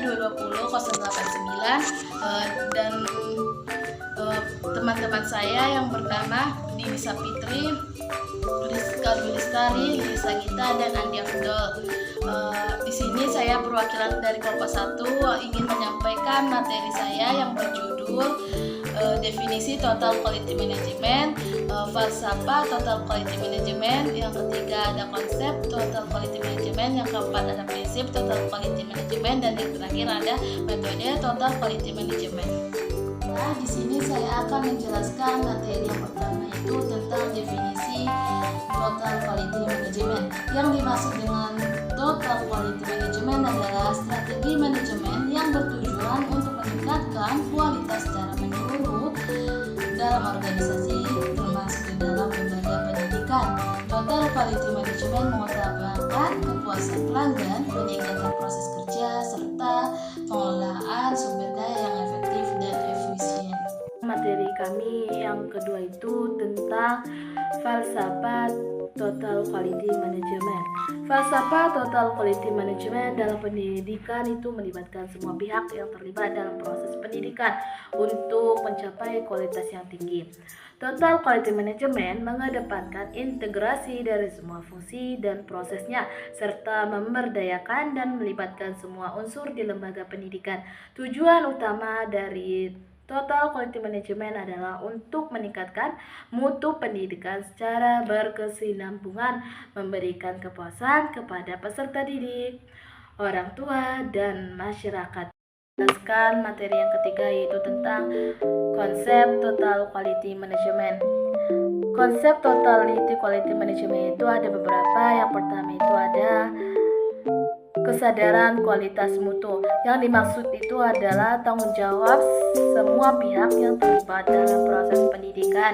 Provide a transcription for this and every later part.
220-089 dan teman-teman saya yang bernama Dini Sapitri, Rizka Lestari, Lisa Gita, dan Andi Abdul. Di sini saya perwakilan dari kelompok 1 ingin menyampaikan materi saya yang berjudul definisi Total Quality Management, falsafah Total Quality Management, yang ketiga ada konsep Total Quality Management, yang keempat ada prinsip Total Quality Management, dan yang terakhir ada metode Total Quality Management. Nah, di sini saya akan menjelaskan materi yang pertama, itu tentang definisi Total Quality Management. Yang dimaksud dengan Total Quality Management adalah strategi manajemen yang bertujuan untuk meningkatkan kualitas secara menyeluruh dalam organisasi, termasuk di dalam lembaga pendidikan. Total Quality Management mengutamakan kepuasan pelanggan, peningkatan proses kerja, serta pengelolaan sumber daya yang efektif dan efisien. Materi kami yang kedua itu tentang falsafah Total Quality Management. Falsafah Total Quality Management dalam pendidikan itu melibatkan semua pihak yang terlibat dalam proses pendidikan untuk mencapai kualitas yang tinggi. Total Quality Management mengedepankan integrasi dari semua fungsi dan prosesnya, serta memberdayakan dan melibatkan semua unsur di lembaga pendidikan. Tujuan utama dari Total Quality Management adalah untuk meningkatkan mutu pendidikan secara berkesinambungan, memberikan kepuasan kepada peserta didik, orang tua, dan masyarakat. Jelaskan materi yang ketiga, yaitu tentang konsep Total Quality Management. Konsep Total Quality Management itu ada beberapa. Yang pertama itu ada kesadaran kualitas mutu. Yang dimaksud itu adalah tanggung jawab semua pihak yang terlibat dalam proses pendidikan.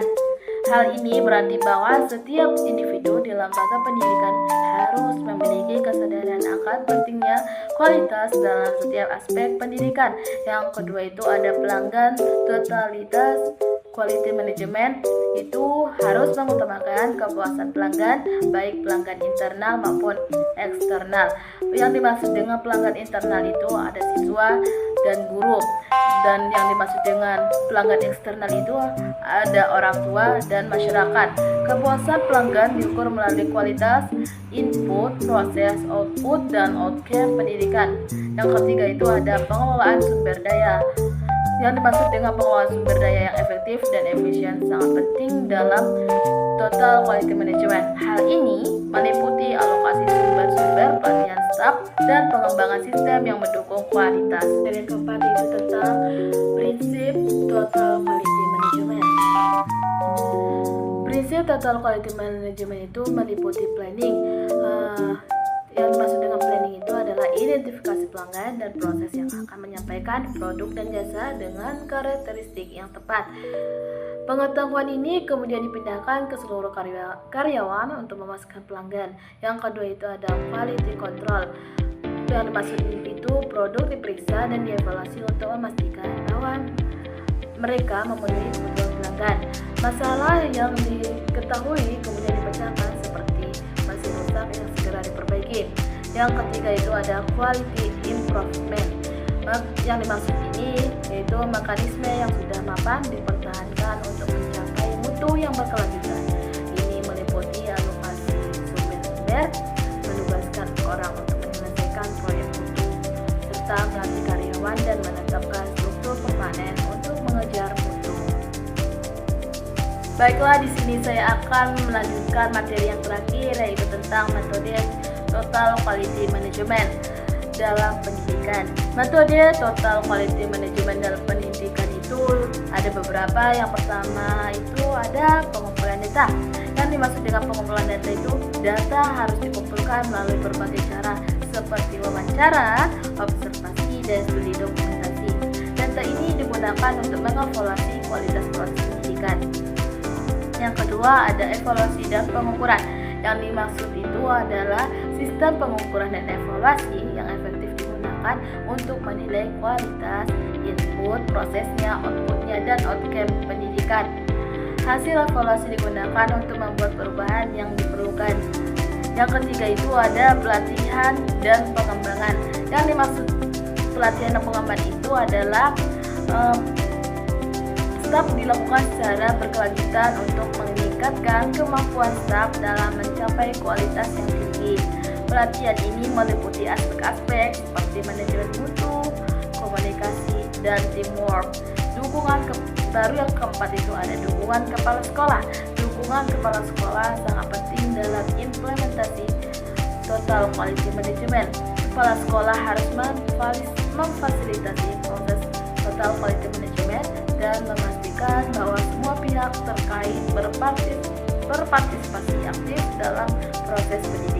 Hal ini berarti bahwa setiap individu di lembaga pendidikan harus memiliki kesadaran akan pentingnya kualitas dalam setiap aspek pendidikan. Yang kedua itu ada pelanggan. Totalitas Quality Management itu harus mengutamakan kepuasan pelanggan, baik pelanggan internal maupun eksternal. Yang dimaksud dengan pelanggan internal itu ada siswa dan guru, dan yang dimaksud dengan pelanggan eksternal itu ada orang tua dan masyarakat. Kepuasan pelanggan diukur melalui kualitas input, proses, output, dan outcome pendidikan. Yang ketiga itu ada pengelolaan sumber daya. Yang dimaksud dengan pengelolaan sumber daya yang efektif dan efisien sangat penting dalam Total Quality Management. Hal ini meliputi alokasi sumber-sumber, pelatihan staf, dan pengembangan sistem yang mendukung kualitas. Dan yang keempat itu tentang prinsip Total Quality Management. Prinsip Total Quality Management itu meliputi planning. Yang dimaksud dengan planning itu adalah identifikasi pelanggan dan proses yang akan menyampaikan produk dan jasa dengan karakteristik yang tepat. Pengetahuan ini kemudian dipindahkan ke seluruh karyawan untuk memuaskan pelanggan. Yang kedua itu ada quality control. Yang dimaksud itu produk diperiksa dan dievaluasi untuk memastikan bahwa mereka memenuhi kebutuhan pelanggan. Masalah yang diketahui kemudian dipecahkan seperti masih rusak yang segera diperbaiki. Yang ketiga itu ada quality improvement. Yang dimaksud ini yaitu mekanisme yang sudah mapan dipertahankan untuk mencapai mutu yang berkelanjutan. Ini meliputi alokasi sumber-sumber, menugaskan orang untuk menyelesaikan proyek mutu, serta melatih karyawan dan menetapkan struktur permanen untuk mengejar mutu. Baiklah, di sini saya akan melanjutkan materi yang terakhir, yaitu tentang metode Total Quality Management dalam pendidikan. Metode Total Quality Management dalam pendidikan itu ada beberapa. Yang pertama itu ada pengumpulan data. Yang dimaksud dengan pengumpulan data itu, data harus dikumpulkan melalui berbagai cara seperti wawancara, observasi, dan studi dokumentasi. Data ini digunakan untuk mengevaluasi kualitas proses pendidikan. Yang kedua ada evaluasi dan pengukuran. Yang dimaksud itu adalah sistem pengukuran dan evaluasi yang efektif digunakan untuk menilai kualitas input, prosesnya, outputnya, dan outcome pendidikan. Hasil evaluasi digunakan untuk membuat perubahan yang diperlukan. Yang ketiga itu ada pelatihan dan pengembangan. Yang dimaksud pelatihan dan pengembangan itu adalah staf dilakukan secara berkelanjutan untuk meningkatkan kemampuan staf dalam mencapai kualitas yang tinggi. Pelatihan ini meliputi aspek-aspek seperti manajemen mutu, komunikasi, dan teamwork. Baru yang keempat itu ada dukungan kepala sekolah. Dukungan kepala sekolah sangat penting dalam implementasi total quality management. Kepala sekolah harus memfasilitasi proses total quality management dan memastikan bahwa semua pihak terkait berpartisipasi aktif dalam proses pendidikan.